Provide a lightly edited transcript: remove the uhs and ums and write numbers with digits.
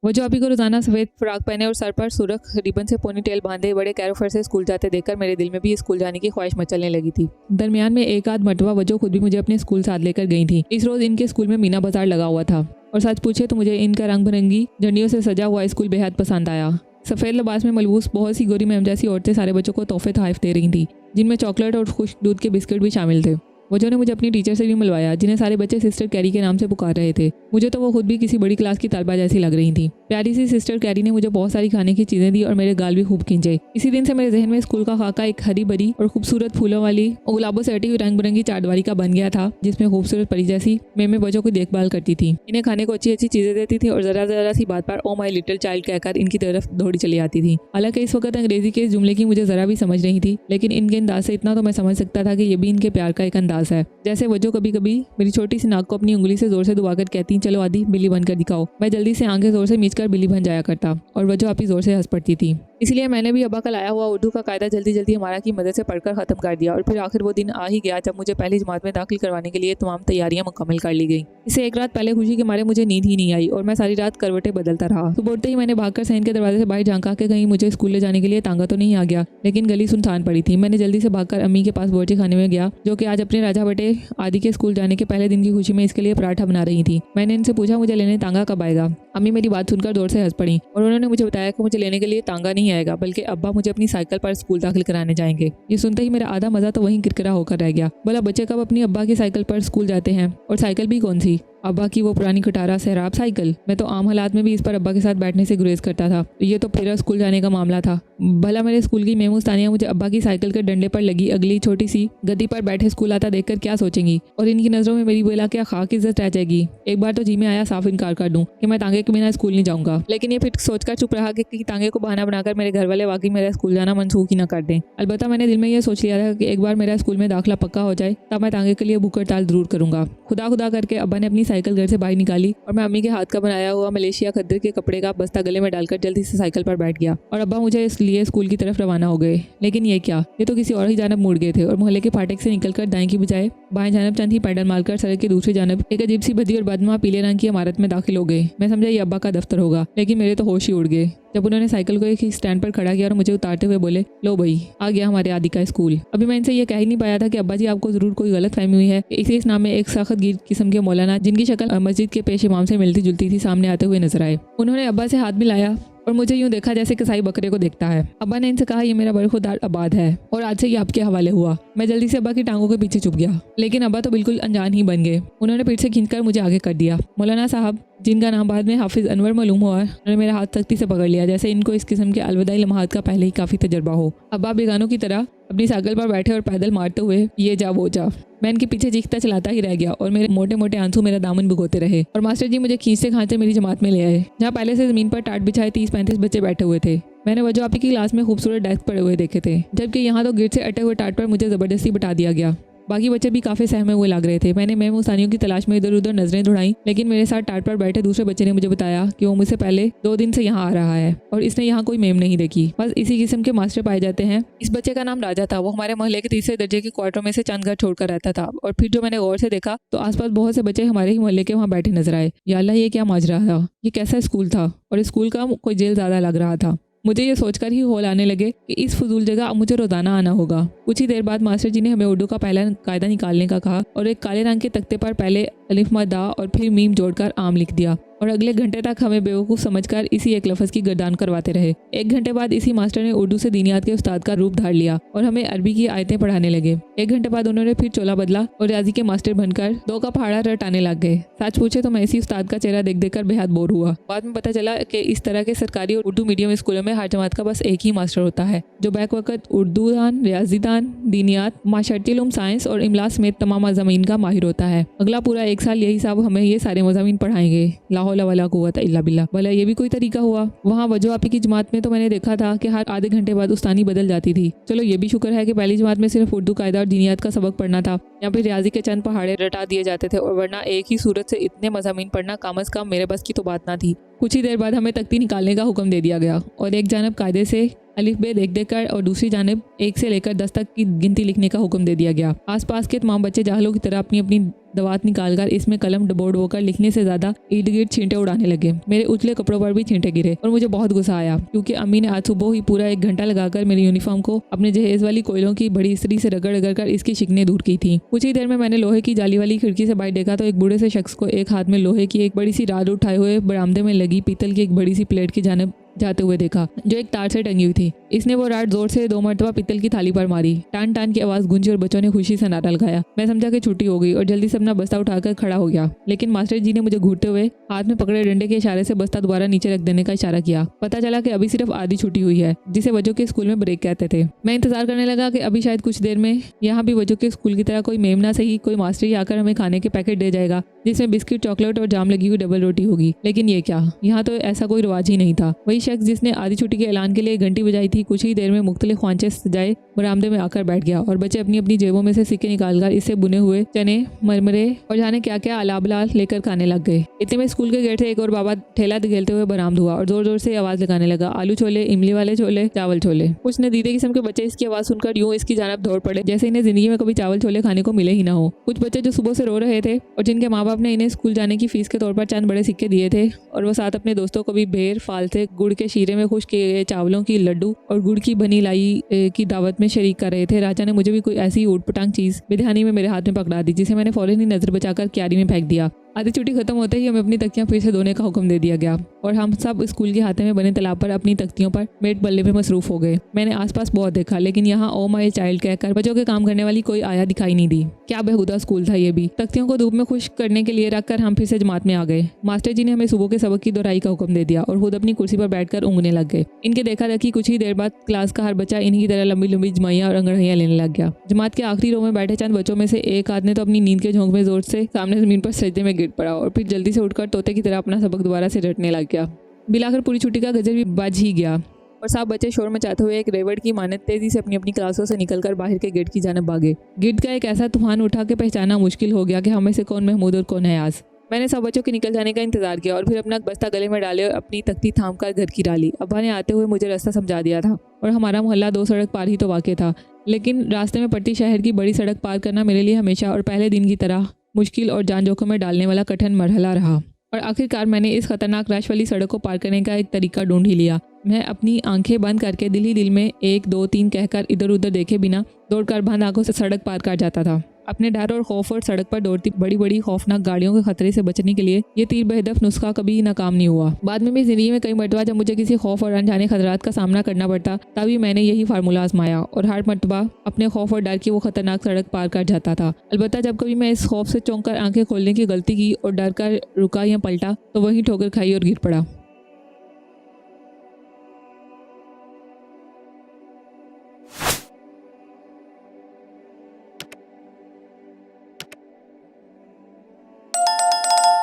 वजह आपी को रोजाना सफेद फ्रॉक पहने और सर पर सुर्ख रिबन से पोनीटेल बांधे बड़े कैरोफर से स्कूल जाते देखकर मेरे दिल में भी स्कूल जाने की ख्वाहिश मचलने लगी थी। दरमियान में एक आध मरतबा वजह खुद भी मुझे अपने स्कूल साथ लेकर गई थी। इस रोज इनके स्कूल में मीना बाजार लगा हुआ था और सच पूछे तो मुझे इनका रंग बिरंगी झंडियों से सजा हुआ स्कूल बेहद पसंद आया। सफेद लिबास में मलबूस बहुत सी गोरी मैम जैसी औरतें सारे बच्चों को तोहफे तोहफ दे रही थी, जिनमें चॉकलेट और खुश्क दूध के बिस्किट भी शामिल थे। वजह ने मुझे अपनी टीचर से भी मिलवाया, जिन्हें सारे बच्चे सिस्टर कैरी के नाम से पुकार रहे थे। मुझे तो वो खुद भी किसी बड़ी क्लास की तलबा जैसी लग रही थी। प्यारी सी सिस्टर कैरी ने मुझे बहुत सारी खाने की चीजें दी और मेरे गाल भी खूब खींचे। इसी दिन से मेरे जहन में स्कूल का खाका एक हरी भरी और खूबसूरत फूलों वाली और गुलाबों से हटी हुई रंग बिरंगी चारदीवारी का बन गया था, जिसमें खूबसूरत परी जैसी मेमे बच्चों की देखभाल करती थी। इन्हें खाने को अच्छी अच्छी चीजें देती थी और जरा जरा सी बात पर ओ माई लिटिल चाइल्ड कहकर इनकी तरफ दौड़ी चली आती थी। हालांकि इस वक्त अंग्रेजी के इस जुमले की मुझे जरा भी समझ नहीं थी, लेकिन इनके अंदाज से इतना तो मैं समझ सकता था कि ये भी इनके प्यार का एक अंदाज है। जैसे वजह कभी कभी मेरी छोटी सी नाक को अपनी उंगली से जोर से दबाकर कहती, चलो आदि बिल्ली बनकर दिखाओ। मैं जल्दी से आंखें जोर से मीचकर बिल्ली बन जाया करता और वजह आपी जोर से हंस पड़ती थी। इसलिए मैंने भी अब्बा का लाया हुआ उर्दू का कायदा जल्दी जल्दी हमारा की मदद से पढ़कर खत्म कर दिया और फिर आखिर वो दिन आ ही गया जब मुझे पहली जमात में दाखिल करवाने के लिए तमाम तैयारियां मुकम्मल कर ली गई। इससे एक रात पहले खुशी के मारे मुझे नींद ही नहीं आई और मैं सारी रात करवटें बदलता रहा। सुबह उठते ही मैंने भागकर सहन के दरवाजे से बाहर झांका के कहीं मुझे स्कूल ले जाने के लिए तांगा तो नहीं आ गया, लेकिन गली सुनसान पड़ी थी। मैंने जल्दी से भागकर अम्मी के पास बोर्ची खाने में गया, जो कि आज अपने राजा बेटे आदि के स्कूल जाने के पहले दिन की खुशी में इसके लिए पराठा बना रही थी। मैंने इनसे पूछा मुझे लेने तांगा कब आएगा। अम्मी मेरी बात सुनकर जोर से हंस पड़ी और उन्होंने मुझे बताया कि मुझे लेने के लिए तांगा नहीं आएगा, बल्कि अब्बा मुझे अपनी साइकिल पर स्कूल दाखिल कराने जाएंगे। ये सुनते ही मेरा आधा मजा तो वहीं किरकिरा होकर रह गया। बोला बच्चे कब अपनी अब्बा की साइकिल पर स्कूल जाते हैं, और साइकिल भी कौन सी? अब्बा की वो पुरानी खटारा सहराब साइकिल। मैं तो आम हालात में भी इस पर अब्बा के साथ बैठने से गुरेज करता था। ये तो फिर स्कूल जाने का मामला था। भला मेरे स्कूल की मेमू तानिया मुझे अब्बा की साइकिल के डंडे पर लगी अगली छोटी सी गद्दी पर बैठे स्कूल आता देखकर क्या सोचेंगी, और इनकी नजरों में मेरी बोला क्या खाक इज्जत रह जाएगी। एक बार तो जी में आया साफ इनकार कर दूं कि मैं तांगे के बिना स्कूल नहीं जाऊंगा, लेकिन ये फिर सोचकर चुप रहा कि तांगे को बहाना बनाकर मेरे घर वाले वाकई मेरा स्कूल जाना मनसूख ही न कर दें। अलबत्ता मैंने दिल में यह सोच लिया था कि एक बार मेरा स्कूल में दाखिला पक्का हो जाए तब मैं तांगे के लिए भूख हड़ताल जरूर करूंगा। खुदा खुदा करके अब्बा ने अपनी साइकिल घर से बाहर निकाली और मैं अम्मी के हाथ का बनाया हुआ मलेशिया खद्दर के कपड़े का बस्ता गले में डालकर जल्दी से साइकिल पर बैठ गया और अब्बा मुझे इसलिए स्कूल की तरफ रवाना हो गए। लेकिन ये क्या, ये तो किसी और ही जानब मुड़ गए थे और मोहल्ले के फाटक से निकलकर दाएं की बजाय बाएं जानब चंद ही पैडल मारकर सड़क की दूसरी जानब एक अजीब सी भद्दी और बदनुमा पीले रंग की इमारत में दाखिल हो गए। मैं समझा ये अब्बा का दफ्तर होगा, लेकिन मेरे तो होश ही उड़ गए जब उन्होंने साइकिल को एक ही स्टैंड पर खड़ा किया और मुझे उतारते हुए बोले, लो भाई आ गया हमारे आदि का स्कूल। अभी मैं इनसे ये कह ही नहीं पाया था कि अब्बा जी आपको जरूर कोई गलत फहमी हुई है। इस नाम में एक सख्त गिर किस्म के मौलाना, जिनकी शक्ल मस्जिद के पेश इमाम से मिलती जुलती थी, सामने आते हुए नजर आए। उन्होंने अब्बा से हाथ मिलाया और मुझे यूं देखा जैसे कसाई बकरे को देखता है। अब्बा ने इनसे कहा, ये मेरा बरखुरदार आबाद है और आज से ये आपके हवाले हुआ। मैं जल्दी से अब्बा की टांगों के पीछे छुप गया, लेकिन अब्बा तो बिल्कुल अनजान ही बन गए। उन्होंने पीठ से खींचकर मुझे आगे कर दिया। मौलाना साहब, जिनका नाम बाद में हाफिज अनवर मालूम हुआ, उन्होंने मेरा हाथ सख्ती से पकड़ लिया, जैसे इनको इस किस्म के अलविदाई लम्हात का पहले ही काफी तजर्बा हो। अब्बा बेगानों की तरह अपनी साइकिल पर बैठे और पैदल मारते हुए ये जा वो जा। मैं इनके पीछे चीखता चलाता ही रह गया और मेरे मोटे मोटे आंसू मेरा दामन भिगोते रहे और मास्टर जी मुझे खींचते खांचते मेरी जमात में ले आए, जहाँ पहले से जमीन पर टाट बिछाए 30-35 बच्चे बैठे हुए थे। मैंने वजह आपी की क्लास में खूबसूरत डेस्क पड़े हुए देखे थे, जबकि यहाँ तो गिट से अटे हुए टाट पर मुझे जबरदस्ती बिठा दिया गया। बाकी बच्चे भी काफी सहमे हुए लग रहे थे। मैंने मेम उसानियों की तलाश में इधर उधर नजरें दौड़ाई, लेकिन मेरे साथ टाट पर बैठे दूसरे बच्चे ने मुझे बताया कि वो मुझसे पहले 2 दिन से यहाँ आ रहा है और इसने यहाँ कोई मेम नहीं देखी। बस इसी किस्म के मास्टर पाए जाते हैं। इस बच्चे का नाम राजा था। वो हमारे मोहल्ले के तीसरे दर्जे के क्वार्टरों में से चंद घर छोड़कर रहता था। और फिर जो मैंने गौर से देखा तो आसपास बहुत से बच्चे हमारे ही मोहल्ले के वहाँ बैठे नजर आए। या अल्लाह, ये क्या माजरा था, ये कैसा स्कूल था, और स्कूल का कोई जेल ज्यादा लग रहा था। मुझे ये सोचकर ही होल आने लगे कि इस फजूल जगह अब मुझे रोजाना आना होगा। कुछ ही देर बाद मास्टर जी ने हमें उर्दू का पहला कायदा निकालने का कहा और एक काले रंग के तख्ते पर पहले अलिफ मा दा और फिर मीम जोड़कर आम लिख दिया और अगले घंटे तक हमें बेवकूफ़ समझकर इसी एक लफ्ज़ की गर्दान करवाते रहे। 1 घंटे बाद इसी मास्टर ने उर्दू से दीनियात के उस्ताद का रूप धार लिया और हमें अरबी की आयतें पढ़ाने लगे। 1 घंटे बाद उन्होंने फिर चोला बदला और रियाजी के मास्टर बनकर 2 का पहाड़ा रटाने लग गए। सच पूछे तो मैं इसी उस्ताद का चेहरा देख कर बेहद बोर हुआ। बाद में पता चला कि इस तरह के सरकारी और उर्दू मीडियम स्कूलों में हर जमात का बस एक ही मास्टर होता है, जो बैक वक्त उर्दू दान, रियाजी दान, दीनियात, माशरती इल्म, साइंस और इमला समेत तमाम ज़मीन का माहिर होता है। अगला पूरा 1 साल यही साहब हमें ये सारे मज़ामीन पढ़ाएंगे। ला हौला वला कुव्वत इल्ला बिल्लाह। भला ये भी कोई तरीका हुआ। वहाँ वजह आपी की जमात में तो मैंने देखा था कि हर आधे घंटे बाद उस्तानी बदल जाती थी। चलो ये भी शुक्र है कि पहली जमात में सिर्फ उर्दू कायदा और दीनियात का सबक पढ़ना था, या फिर रियाजी के चंद पहाड़े रटा दिए जाते थे, और वरना एक ही सूरत से इतने मज़ामीन पढ़ना कम अज़ कम मेरे बस की तो बात ना थी। कुछ ही देर बाद हमें तख्ती निकालने का हुक्म दे दिया गया और एक जानब कायदे से अलिफ बे देख देख कर और दूसरी जानिब 1 से लेकर 10 तक की गिनती लिखने का हुक्म दे दिया गया। आसपास के तमाम बच्चे जाहलों की तरह अपनी अपनी दवात निकालकर इसमें कलम डबोकर लिखने से ज्यादा इर्द गिर्द छींटे उड़ाने लगे। मेरे उछले कपड़ों पर भी छींटे गिरे और मुझे बहुत गुस्सा आया, क्योंकि अम्मी ने आज सुबह ही पूरा 1 घंटा लगाकर मेरी यूनिफॉर्म को अपने जहेज वाली कोयलों की बड़ी इस्त्री से रगड़ रगड़ कर इसकी शिकने दूर की थी। कुछ ही देर में मैंने लोहे की जाली वाली खिड़की से बाहर देखा तो एक बूढ़े से शख्स को एक हाथ में लोहे की एक बड़ी सी राड उठाए हुए बरामदे में लगी पीतल की एक बड़ी सी प्लेट की जानिब जाते हुए देखा, जो एक तार से टंगी हुई थी। इसने वो राड जोर से 2 मरतबा पीतल की थाली पर मारी। टान टान की आवाज गूंजी और बच्चों ने खुशी से नारा लगाया। मैं समझा कि छुट्टी हो गई और जल्दी से अपना बस्ता उठाकर खड़ा हो गया, लेकिन मास्टर जी ने मुझे घूरते हुए हाथ में पकड़े डंडे के इशारे से बस्ता दोबारा नीचे रख देने का इशारा किया। पता चला कि अभी सिर्फ आधी छुट्टी हुई है, जिसे वजह के स्कूल में ब्रेक कहते थे। मैं इंतजार करने लगा कि अभी शायद कुछ देर में यहाँ भी वजह के स्कूल की तरह कोई मेमना से ही कोई मास्टर ही आकर हमें खाने के पैकेट दे जाएगा, जिसमें बिस्किट, चॉकलेट और जाम लगी हुई डबल रोटी होगी। लेकिन ये क्या, यहाँ तो ऐसा कोई रिवाज ही नहीं था। वही शख्स जिसने आधी छुट्टी के ऐलान के लिए घंटी बजाई थी, कुछ ही देर में मुख्तलिफ ख्वांचे सजाए बरामदे में आकर बैठ गया और बच्चे अपनी अपनी जेबों में से सिक्के निकालकर इससे बुने हुए चने, मरमरे और जाने क्या क्या अलाबला लेकर खाने लग गए। इतने में स्कूल के गेट से एक और बाबा ठेला धकेलते हुए बरामद हुआ और जोर जोर से आवाज लगाने लगा, आलू छोले, इमली वाले छोले, चावल छोले। कुछ नदीदे किस्म के बच्चे इसकी आवाज सुनकर यूं इसकी जानब दौड़ पड़े जैसे इन्हें जिंदगी में कभी चावल छोले खाने को मिले ही ना हो। कुछ बच्चे जो सुबह से रो रहे थे और जिनके माँ बाप ने इन्हें स्कूल जाने की फीस के तौर पर चंद बड़े सिक्के दिए थे, और वो साथ अपने दोस्तों को भी भेर फालते गुड़ के शीरे में खुश किए गए चावलों की लड्डू और गुड़ की बनी लाई की दावत में शरीक कर रहे थे। राजा ने मुझे भी कोई ऐसी ऊटपटांग चीज बेध्यानी में मेरे हाथ में पकड़ा दी, जिसे मैंने फौरन ही नजर बचाकर क्यारी में फेंक दिया। आधी छुट्टी खत्म होते ही हमें अपनी तख्तियां फिर से धोने का हुक्म दे दिया गया और हम सब स्कूल के हाथे में बने तालाब पर अपनी तख्तियों पर मेट बल्ले में मसरूफ हो गए। मैंने आसपास बहुत देखा, लेकिन यहाँ ओ माय चाइल्ड कहकर बच्चों के काम करने वाली कोई आया दिखाई नहीं दी। क्या बेहुदा स्कूल था ये भी। तख्तियों को धूप में खुश्क करने के लिए रखकर हम फिर से जमात में आ गए। मास्टर जी ने हमें सुबह के सबक की दोहराई का हुक्म दे दिया और खुद अपनी कुर्सी पर बैठकर ऊँगने लग गए। इनके देखा देखी कुछ ही देर बाद क्लास का हर बच्चा इन्हीं की तरह लंबी लंबी जमाइयाँ और अंगड़ाइयाँ लेने लग गया। जमात के आखिरी रो में बैठे चंद बच्चों में से एक आदमी तो अपनी नींद के झोंक में जोर से सामने जमीन पर सजदे में गिर पड़ा और फिर जल्दी से उठकर तोते की तरह अपना सबक दोबारा से रटने लग गया। बिलाकर पूरी छुट्टी का गजर भी बज ही गया और सब बच्चे शोर मचाते हुए एक रेवड़ की मानत तेजी से अपनी अपनी क्लासों से निकलकर बाहर के गेट की जानब भागे। गिद्ध का एक ऐसा तूफान उठा के पहचाना मुश्किल हो गया कि हमें से कौन महमूद और कौन हयाज। मैंने सब बच्चों के निकल जाने का इंतजार किया और फिर अपना बस्ता गले में डाले और अपनी तख्ती थाम कर घर की डाली। अब्बा ने आते हुए मुझे रास्ता समझा दिया था और हमारा मोहल्ला 2 सड़क पार ही तो वाक़ था, लेकिन रास्ते में पड़ती शहर की बड़ी सड़क पार करना मेरे लिए हमेशा और पहले दिन की तरह मुश्किल और जान जोखिम में डालने वाला कठिन मरहला रहा। और आखिरकार मैंने इस खतरनाक रश वाली सड़क को पार करने का एक तरीका ढूंढ ही लिया। मैं अपनी आंखें बंद करके दिल ही दिल में 1 2 3 कहकर इधर उधर देखे बिना दौड़कर बंद आंखों से सड़क पार कर जाता था। अपने डर और खौफ और सड़क पर दौड़ती बड़ी बड़ी खौफनाक गाड़ियों के खतरे से बचने के लिए ये तीर बेहदफ नुस्खा कभी नाकाम नहीं हुआ। बाद में भी जिंदगी में कई मरतबा जब मुझे किसी खौफ और अनजाने खतरात का सामना करना पड़ता, तभी मैंने यही फार्मूला आजमाया और हर मरतबा अपने खौफ और डर की वो खतरनाक सड़क पार कर जाता था। अलबत्ता जब कभी मैं इस खौफ से चौंक कर आंखें खोलने की गलती की और डर कर रुका या पलटा, तो वहीं ठोकर खाई और गिर पड़ा।